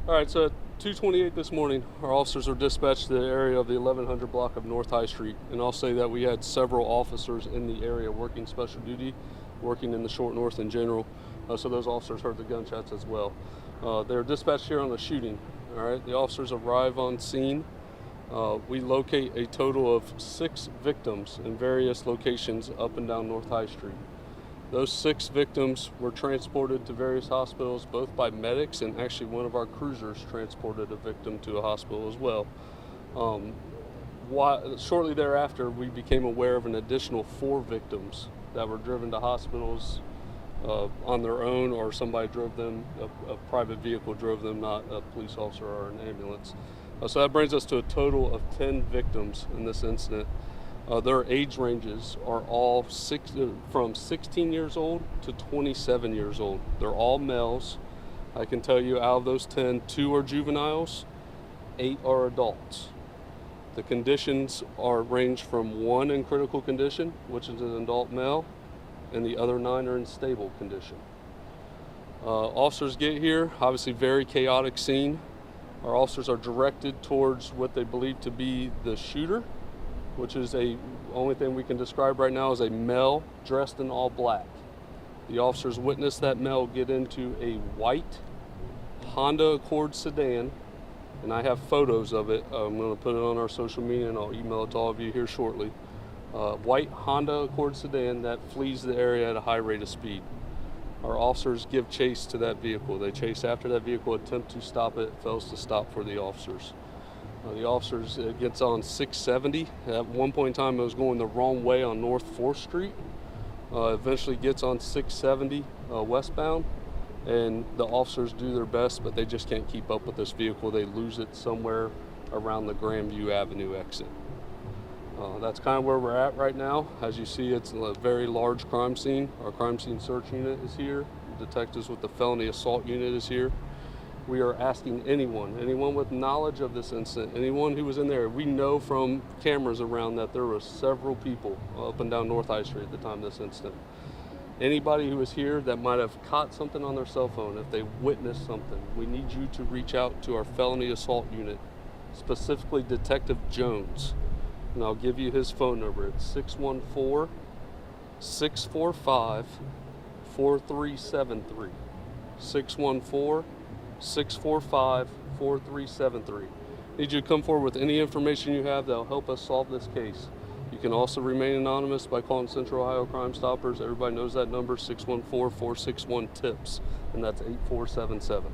All right, so at 2:28 this morning, our officers were dispatched to the area of the 1100 block of North High Street. And I'll say that we had several officers in the area working special duty, working in the Short North in general. So those officers heard the gunshots as well. They were dispatched here on a shooting. All right, the officers arrive on scene. We locate a total of 6 victims in various locations up and down North High Street. Those 6 victims were transported to various hospitals, both by medics, and actually one of our cruisers transported a victim to a hospital as well. Shortly thereafter, we became aware of an additional 4 victims that were driven to hospitals on their own, or somebody drove them, a private vehicle drove them, not a police officer or an ambulance. So that brings us to a total of 10 victims in this incident. Their age ranges are all from 16 years old to 27 years old. They're all males. I can tell you out of those 10, 2 are juveniles, 8 are adults. The conditions range from 1 in critical condition, which is an adult male, and the other 9 are in stable condition. Officers get here, obviously very chaotic scene. Our officers are directed towards what they believe to be the shooter, which is only thing we can describe right now is a male dressed in all black. The officers witnessed that male get into a white Honda Accord sedan, and I have photos of it. I'm going to put it on our social media and I'll email it to all of you here shortly. White Honda Accord sedan that flees the area at a high rate of speed. Our officers give chase to that vehicle. They chase after that vehicle, attempt to stop it, fails to stop for the officers. The officers gets on 670. At one point in time, it was going the wrong way on North 4th Street. Eventually gets on 670 westbound, and the officers do their best, but they just can't keep up with this vehicle. They lose it somewhere around the Grandview Avenue exit. That's kind of where we're at right now. As you see, it's a very large crime scene. Our crime scene search unit is here. Detectives with the felony assault unit is here. We are asking anyone with knowledge of this incident, anyone who was in there. We know from cameras around that there were several people up and down North High Street at the time of this incident. Anybody who was here that might have caught something on their cell phone, if they witnessed something, we need you to reach out to our felony assault unit, specifically Detective Jones. And I'll give you his phone number. It's 614-645-4373. 614-645-4373. Need you to come forward with any information you have that will help us solve this case. You can also remain anonymous by calling Central Ohio Crime Stoppers. Everybody knows that number, 614-461-TIPS, and that's 8477.